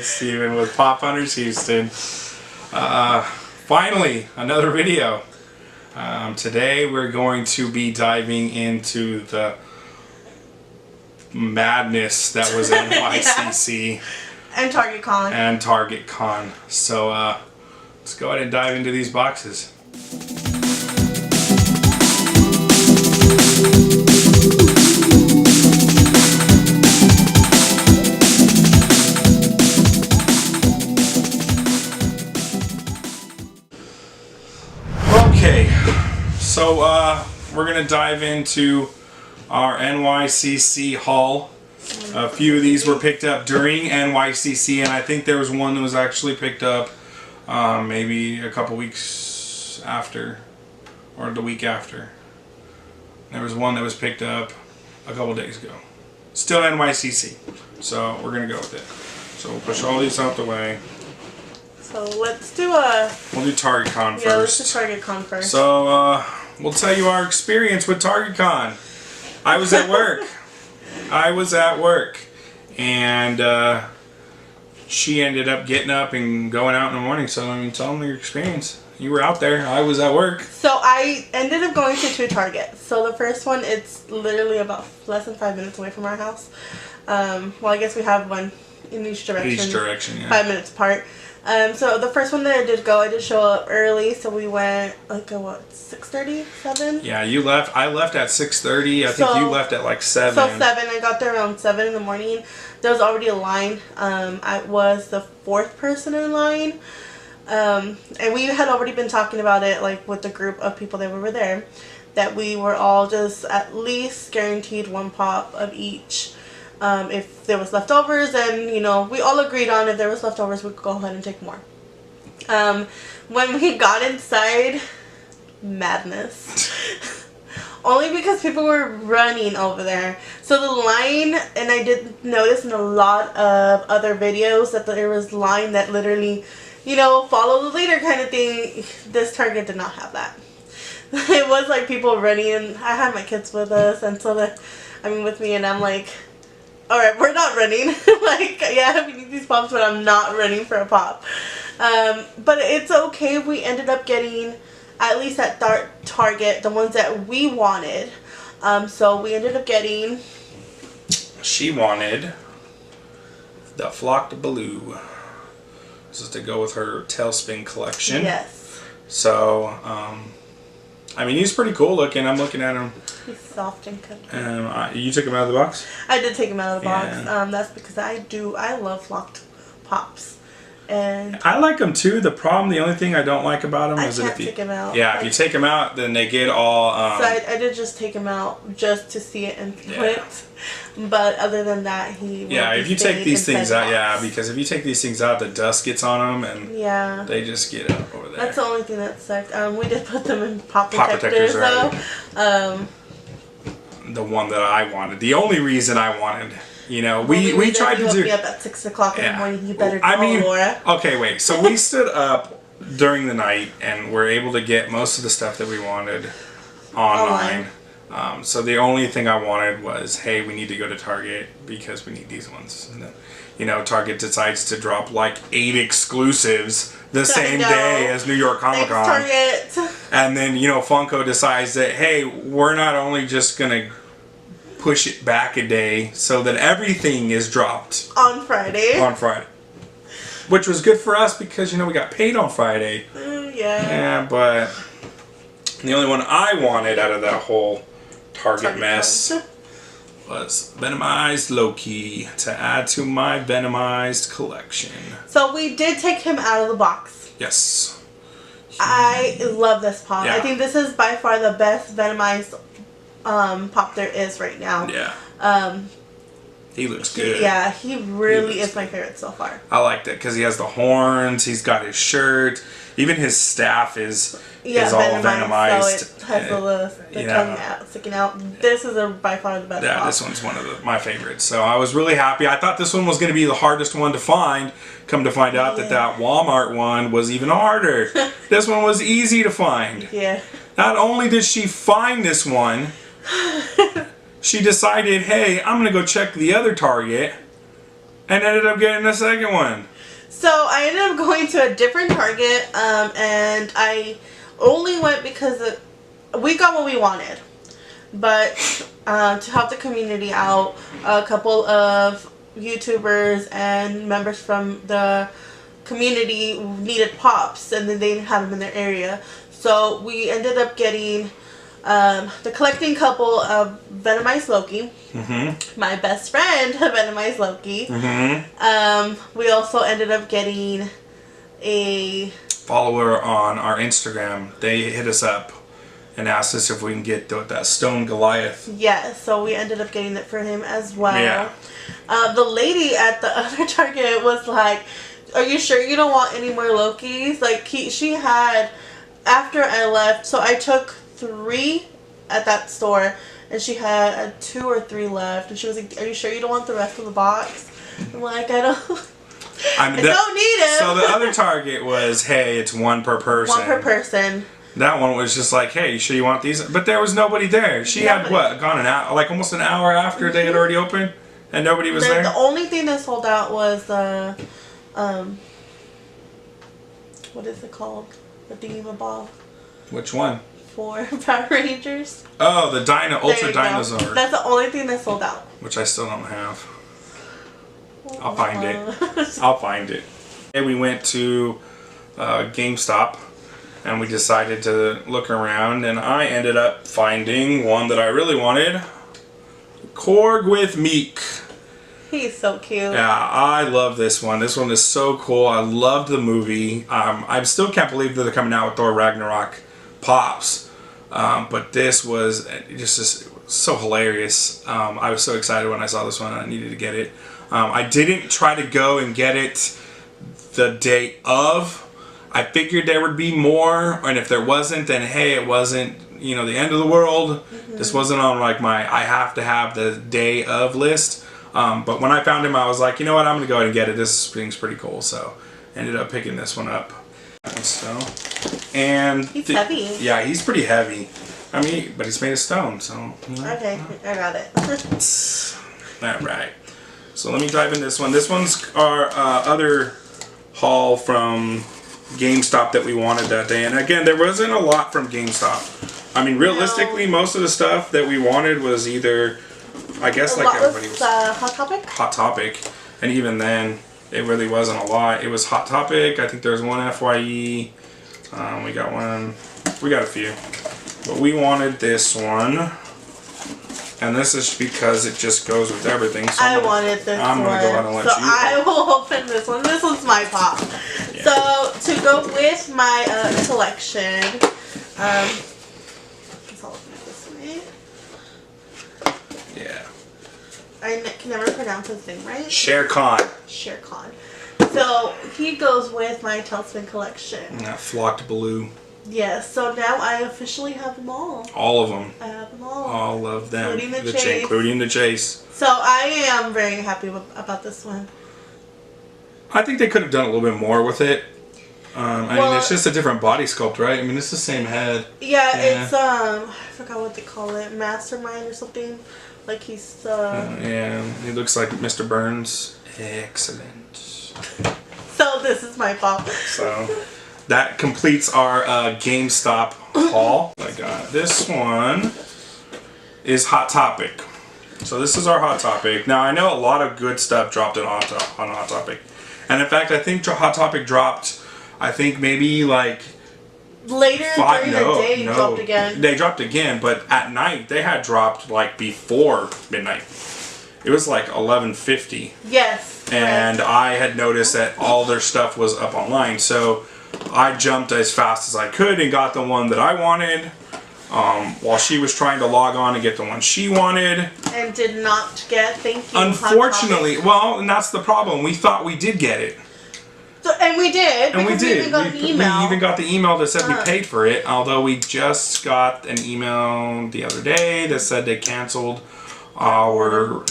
Steven with Pop Hunters Houston. Finally, another video. Today we're going to be diving into the madness that was Nycc. And Targetcon. So let's go ahead and dive into these boxes. Okay, so we're going to dive into our Nycc haul. A few of these were picked up during Nycc, and I think there was one that was actually picked up maybe a couple weeks after, or the week after. There was one that was picked up a couple days ago. Still Nycc, so we're going to go with it. So we'll push all these out the way. So let's do We'll do Targetcon first. Yeah, let's do Targetcon first. So we'll tell you our experience with Targetcon. I was at work. And she ended up getting up and going out in the morning. So I mean, tell them your experience. You were out there. I was at work. So I ended up going to 2 Targets. So the first one, it's literally about less than 5 minutes away from our house. Well, I guess we have one in each direction. Each direction, yeah. 5 minutes apart. So the first one that I did show up early, so we went like what, 6:30, 7? Yeah, you left. I left at 6:30. I think you left at like 7. So 7. I got there around 7 in the morning. There was already a line. I was the 4th person in line, and we had already been talking about it, like with the group of people that were there, that we were all just at least guaranteed 1 pop of each. If there was leftovers, then, you know, we all agreed on if there was leftovers, we could go ahead and take more. When we got inside, madness. Only because people were running over there. So the line, and I did notice in a lot of other videos that there was line that literally, you know, follow the leader kind of thing. This Target did not have that. It was like people running, and I had my kids with us, and so with me, and I'm like, alright, we're not running. Like, yeah, we need these pops, but I'm not running for a pop. But it's okay. We ended up getting, at least at Target, the ones that we wanted. So we ended up getting... She wanted the Flocked Blue. This is to go with her Tailspin collection. Yes. So, I mean, he's pretty cool looking. I'm looking at him. He's soft and cookie. You took him out of the box? I did take him out of the box. Yeah. That's because I love flocked pops. And I like them too. The only thing I don't like about them is that if you take him out. Yeah, if you take them out, then they get all. So I did just take him out just to see it and flip. Yeah. But other than that, he. Yeah, if you take these things out, yeah, because if you take these things out, the dust gets on them and yeah, they just get up over there. That's the only thing that sucked. We did put them in pop protectors though. Right. The one that I wanted. The only reason I wanted. You know, we tried to do. Me up at 6 o'clock in the morning. You better Laura. Okay, wait. So we stood up during the night and were able to get most of the stuff that we wanted online. So the only thing I wanted was, hey, we need to go to Target because we need these ones. And then, you know, Target decides to drop like 8 exclusives the same day as New York Comic Con. Target. And then, you know, Funko decides that, hey, we're not only just gonna push it back a day so that everything is dropped on Friday. Which was good for us because, you know, we got paid on Friday. Yeah. Yeah, but the only one I wanted out of that whole Target mess was Venomized Loki to add to my Venomized collection. So we did take him out of the box. Yes. I love this pop. Yeah. I think this is by far the best Venomized pop there is right now. Yeah. He looks good. Yeah, he really is my favorite so far. I like that because he has the horns. He's got his shirt. Even his staff is all venomized. So it has the tongue sticking out. This is by far the best. Yeah, this one's one of my favorites. So I was really happy. I thought this one was going to be the hardest one to find. Come to find out that Walmart one was even harder. This one was easy to find. Yeah. Not only did she find this one, she decided, hey, I'm going to go check the other Target And ended up getting the second one. So I ended up going to a different Target, and I only went because we got what we wanted. But to help the community out, a couple of YouTubers and members from the community needed pops, and then they didn't have them in their area. So we ended up getting the collecting couple of Venomized Loki. Mm-hmm. My best friend, Venomized Loki. Mm-hmm. We also ended up getting a follower on our Instagram. They hit us up and asked us if we can get that stone Goliath. Yeah, so we ended up getting it for him as well. Yeah. The lady at the other Target was like, "Are you sure you don't want any more Lokis?" Like, she had, after I left, so I took 3 at that store, and she had 2 or 3 left, and she was like, "Are you sure you don't want the rest of the box?" I'm like, I don't need it. So the other Target was, hey, it's 1 per person. 1 per person. That one was just like, hey, you sure you want these? But there was nobody there. She had what, gone an hour, like almost an hour after they had already opened, and nobody was there. The only thing that sold out was the what is it called? The thingamabob. Which one? For Power Rangers. Oh, the Ultra Dinosaur. That's the only thing that sold out. Which I still don't have. I'll find it. I'll find it. And we went to GameStop, and we decided to look around, and I ended up finding one that I really wanted. Korg with Meek. He's so cute. Yeah, I love this one. This one is so cool. I loved the movie. I still can't believe that they're coming out with Thor Ragnarok Pops. But this was just so hilarious. I was so excited when I saw this one. I needed to get it. I didn't try to go and get it the day of. I figured there would be more, and if there wasn't, then hey, it wasn't, you know, the end of the world. Mm-hmm. This wasn't on like my I have to have the day of list. But when I found him, I was like, you know what, I'm gonna go ahead and get it. This thing's pretty cool, so ended up picking this one up. So, and he's heavy. Yeah, he's pretty heavy. I mean, but he's made of stone, so. You know. Okay, I got it. All right. So let me dive in this one. This one's our other haul from GameStop that we wanted that day. And again, there wasn't a lot from GameStop. I mean, realistically, most of the stuff that we wanted was either, I guess, like everybody was. Hot Topic? Hot Topic. And even then, it really wasn't a lot. It was Hot Topic. I think there was one FYE. We got one. We got a few. But we wanted this one. And this is because it just goes with everything. So I wanted this one. I'm going to go ahead and let you. I will open this one. This one's my pop. Yeah. So, to go with my collection, I guess I'll open it this way. Yeah. I can never pronounce his name right. Targetcon. So, he goes with my Tailspin collection. That flocked blue. Yes, so now I officially have them all. All of them. I have them all. All of them. Including the chase. So I am very happy about this one. I think they could have done a little bit more with it. I mean, it's just a different body sculpt, right? I mean, it's the same head. Yeah, it's, I forgot what they call it. Mastermind or something. Like he's, yeah, he looks like Mr. Burns. Excellent. So this is my fault. So... that completes our GameStop haul. I got this one is Hot Topic. So this is our Hot Topic. Now I know a lot of good stuff dropped on Hot Topic, and in fact I think Hot Topic dropped. I think maybe like later during the day dropped again. They dropped again, but at night they had dropped like before midnight. It was like 11:50. Yes. And I had noticed that all their stuff was up online, so I jumped as fast as I could and got the one that I wanted, while she was trying to log on and get the one she wanted. And did not get, thank you. Unfortunately, well, and that's the problem. We thought we did get it. So, and we did. And we did. We even got an email. We even got the email that said we paid for it, although we just got an email the other day that said they canceled our,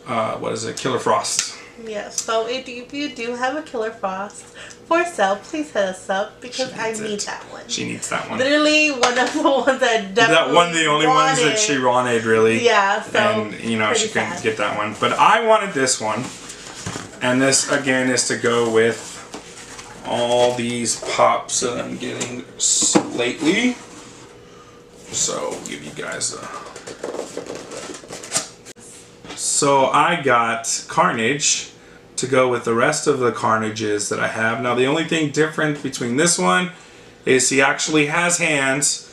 Killer Frost. Yes, so if you do have a Killer Frost for sale, please hit us up because I need that one. She needs that one. Literally one of the ones that definitely that one of the only ones that she wanted, really. Yeah, so and you know she couldn't get that one, but I wanted this one. And this again is to go with all these pops that I'm getting lately. So I'll give you guys a... So I got Carnage to go with the rest of the Carnages that I have. Now the only thing different between this one is he actually has hands,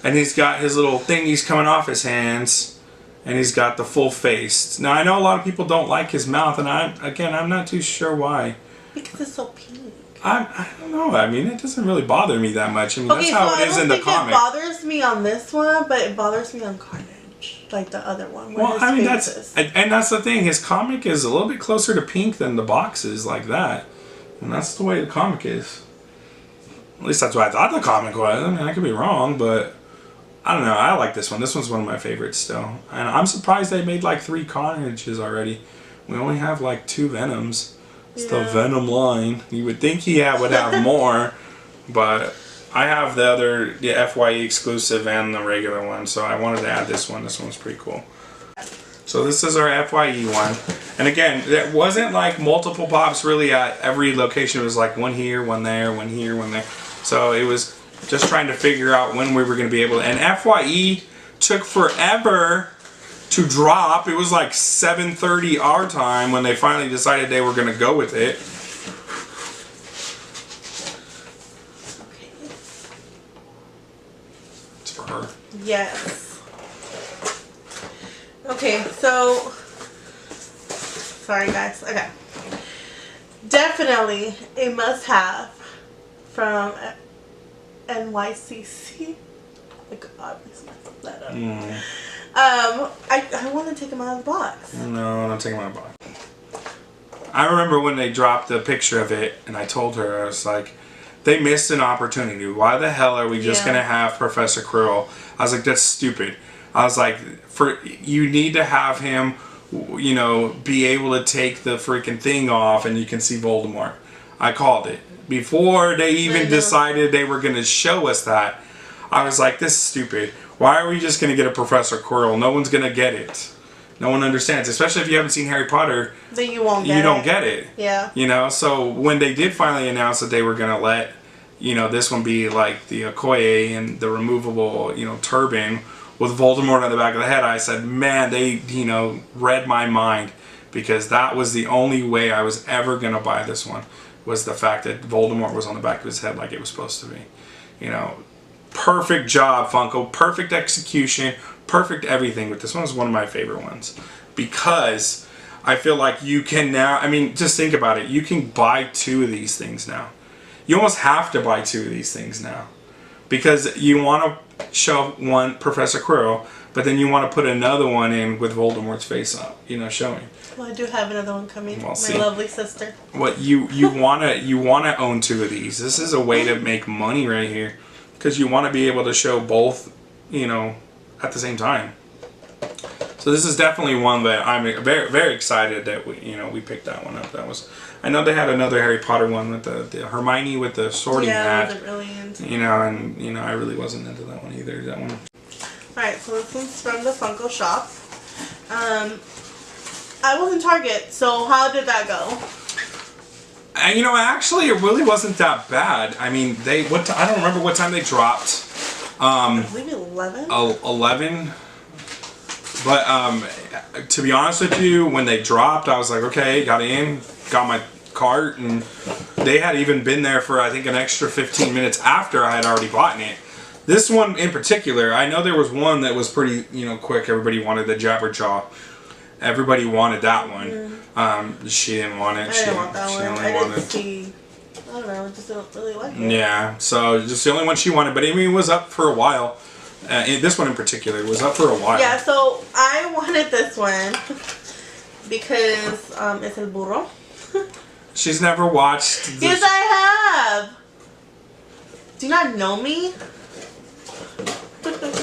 and he's got his little thingies coming off his hands, and he's got the full face. Now I know a lot of people don't like his mouth, and I'm not too sure why. Because it's so pink. I don't know. I mean, it doesn't really bother me that much. I mean, that's how it is in the comic. It bothers me on this one, but it bothers me on Carnage, like the other one. Well, I mean, that's the thing. His comic is a little bit closer to pink than the boxes like that, and that's the way the comic is. At least that's what I thought the comic was. I mean, I could be wrong, but I don't know. I like this one. This one's one of my favorites still, and I'm surprised they made like 3 Carnages already. We only have like 2 Venoms. It's the Venom line. You would think he would have more, but I have the FYE exclusive and the regular one, so I wanted to add this one. This one's pretty cool. So this is our FYE one. And again, there wasn't like multiple pops really at every location. It was like one here, one there, one here, one there. So it was just trying to figure out when we were going to be able to. And FYE took forever to drop. It was like 7:30 our time when they finally decided they were going to go with it. Okay. It's for her. Yes. Okay, so sorry guys. Okay. Definitely a must-have from Nycc. Like obviously messed that up. I want to take them out of the box. No, don't take them out of the box. I remember when they dropped the picture of it, and I told her, I was like, they missed an opportunity. Why the hell are we just gonna have Professor Quirrell? I was like, that's stupid. I was like, you need to have him, you know, be able to take the freaking thing off, and you can see Voldemort. I called it before they even decided they were gonna show us that. I was like, this is stupid. Why are we just going to get a Professor Quirrell? No one's going to get it. No one understands. Especially if you haven't seen Harry Potter. Then you won't get it. You don't get it. Yeah. You know, so when they did finally announce that they were going to let, you know, this one be like the Okoye and the removable, you know, turban with Voldemort on the back of the head, I said, man, they, you know, read my mind. Because that was the only way I was ever going to buy this one. Was the fact that Voldemort was on the back of his head like it was supposed to be. You know. Perfect job, Funko. Perfect execution. Perfect everything. But this one is one of my favorite ones. Because I feel like you can now... I mean, just think about it. You can buy 2 of these things now. You almost have to buy 2 of these things now. Because you want to show one Professor Quirrell, but then you want to put another one in with Voldemort's face up. You know, showing. Well, I do have another one coming. Well, my lovely sister. What you wanna own 2 of these. This is a way to make money right here. Because you want to be able to show both, you know, at the same time. So this is definitely one that I'm very, very excited that we picked that one up. That was, I know they had another Harry Potter one with the Hermione with the sorting hat. Yeah, I wasn't really into. You know, and you know, I really wasn't into that one either. That one. All right, so this one's from the Funko shop. I was in Target, so how did that go? And you know, actually, it really wasn't that bad. I mean, I don't remember what time they dropped. I believe 11. 11. But to be honest with you, when they dropped, I was like, okay, got in, got my cart, and they had even been there for I think an extra 15 minutes after I had already bought it. This one in particular, I know there was one that was pretty, you know, quick. Everybody wanted the Jabberjaw. Everybody wanted that one. She didn't want it. I didn't want that one. I don't know. I just don't really like it. Yeah, so just the only one she wanted. But I mean, it was up for a while. This one in particular was up for a while. Yeah, so I wanted this one because it's El Burro. She's never watched. Yes, I have. Do you not know me?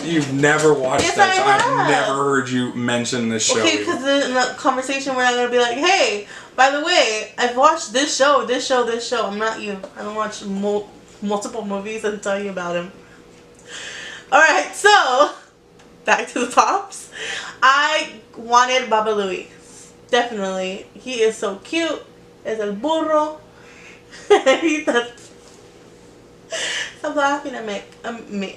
You've never watched yes, that show. I've never heard you mention this show. Okay, because in the conversation we're not going to be like, hey, by the way, I've watched this show. I'm not you. I don't watch multiple movies and tell you about them. Alright, so, back to the tops. I wanted Baba Louie. Definitely. He is so cute. es el burro. Stop laughing at me.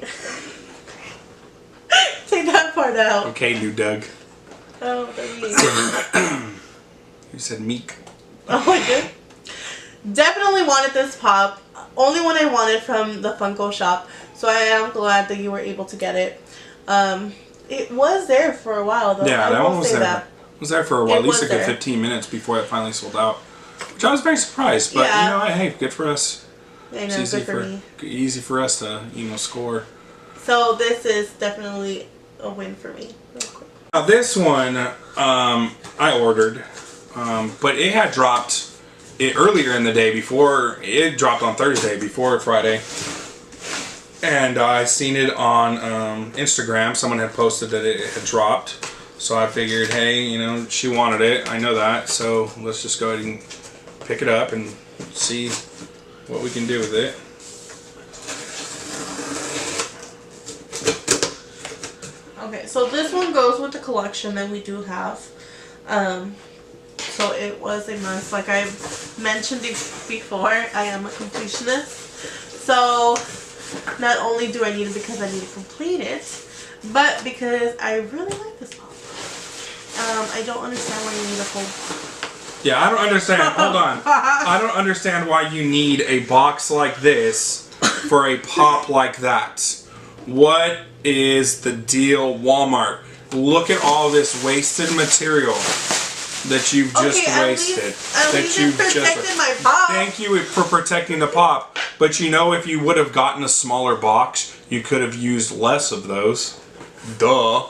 Take that part out. Okay, new Doug. Oh, that's me. You said meek. Oh, I did. Definitely wanted this pop. Only one I wanted from the Funko shop. So I am glad that you were able to get it. It was there for a while though. Yeah, that one was there. That. It was there for a while. At least a good there. 15 minutes before it finally sold out. Which I was very surprised. But yeah. you know, hey, good for us. I know, good for me. Easy for us to, score. So this is definitely a win for me. Now this one, I ordered, but it had dropped earlier in the day before, it dropped on Thursday before Friday. And I seen it on Instagram. Someone had posted that it had dropped. So I figured, hey, she wanted it. I know that. So let's just go ahead and pick it up and see what we can do with it. Okay, so this one goes with the collection that we do have. So it was a must. Like I've mentioned before, I am a completionist. So not only do I need it because I need to complete it, but because I really like this pop. I don't understand why you need a whole... Yeah, I don't understand. Hold on. I don't understand why you need a box like this for a pop like that. What is the deal, Walmart? Look at all this wasted material that you've just wasted. At least it protected my pop. Thank you for protecting the pop. But if you would have gotten a smaller box, you could have used less of those. Duh.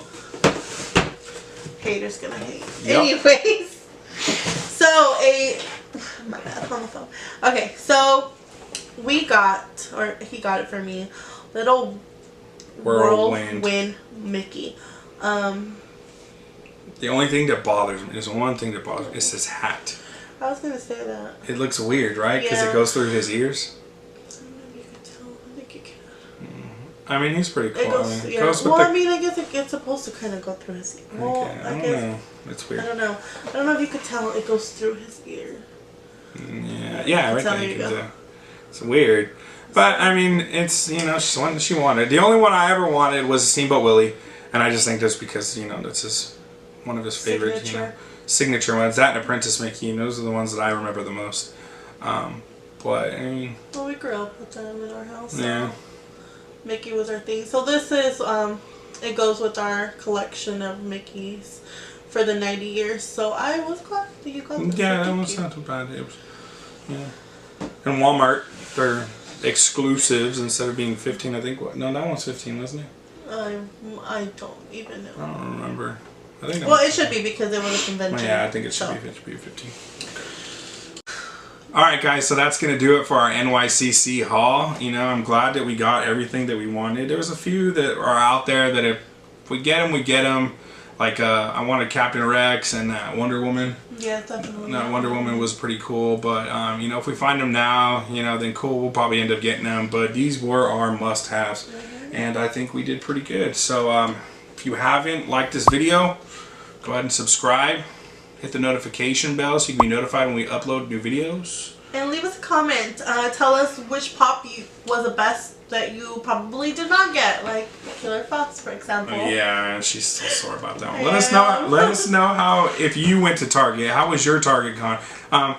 Haters gonna hate. Yep. Anyways, so my bad, I'm on the phone. Okay, so we got, or he got it for me, little whirlwind Mickey. The only thing that bothers me, there's one thing that bothers me, it's his hat. I was gonna say that. It looks weird, right? Because Yeah. it goes through his ears. I don't know if you can tell. I think you can. I mean, he's pretty cool. It goes, yeah. I guess it's supposed to kind of go through his ear. Well, Okay, I don't know. It's weird. I don't know. I don't know if you could tell it goes through his ear. Yeah, right there you can tell. It's weird. But, I mean, it's, she's one that she wanted. The only one I ever wanted was Steamboat Willie. And I just think that's because, that's one of his favorite, signature ones. That and Apprentice Mickey. And those are the ones that I remember the most. But, I mean... Well, we grew up with them in our house. So yeah. Mickey was our thing. So this is, it goes with our collection of Mickeys for the 90 years. So I was glad that you got this. Yeah, that was not too bad. It was, And Walmart, they're exclusives instead of being 15, I think. No, that one's 15, wasn't it? I don't even know. I don't remember. I think it should be because it was a convention. Yeah, I think it should be 15. Alright guys, so that's going to do it for our NYCC haul. I'm glad that we got everything that we wanted. There was a few that are out there that if we get them, we get them. Like, I wanted Captain Rex and Wonder Woman. Yeah, definitely. That Wonder Woman was pretty cool, but, if we find them now, then cool, we'll probably end up getting them. But these were our must-haves, and I think we did pretty good. So, if you haven't liked this video, go ahead and subscribe. Hit the notification bell so you can be notified when we upload new videos. And leave us a comment. Tell us which pop was the best that you probably did not get, like Killer Fox, for example. Yeah, she's still sore about that one. Let us know how, if you went to Target, how was your Targetcon?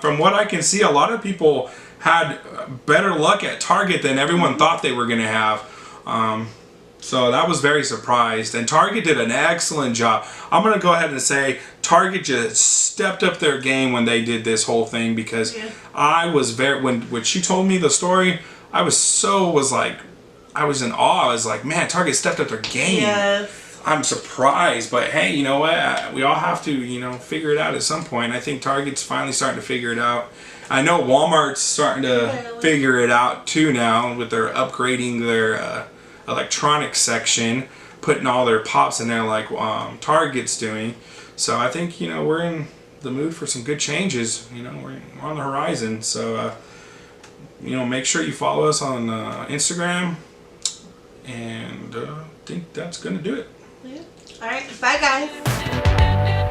From what I can see, a lot of people had better luck at Target than everyone thought they were going to have. So that was very surprised, and Target did an excellent job. I'm going to go ahead and say Target just stepped up their game when they did this whole thing, because I was when she told me the story, I was in awe. I was like, man, Target stepped up their game. Yes. I'm surprised, but hey, you know what? We all have to, figure it out at some point. I think Target's finally starting to figure it out. I know Walmart's starting to figure it out too now, with their upgrading their electronics section, putting all their pops in there like Target's doing. So I think we're in the mood for some good changes. We're on the horizon. So make sure you follow us on Instagram, and I think that's gonna do it. All right, bye guys.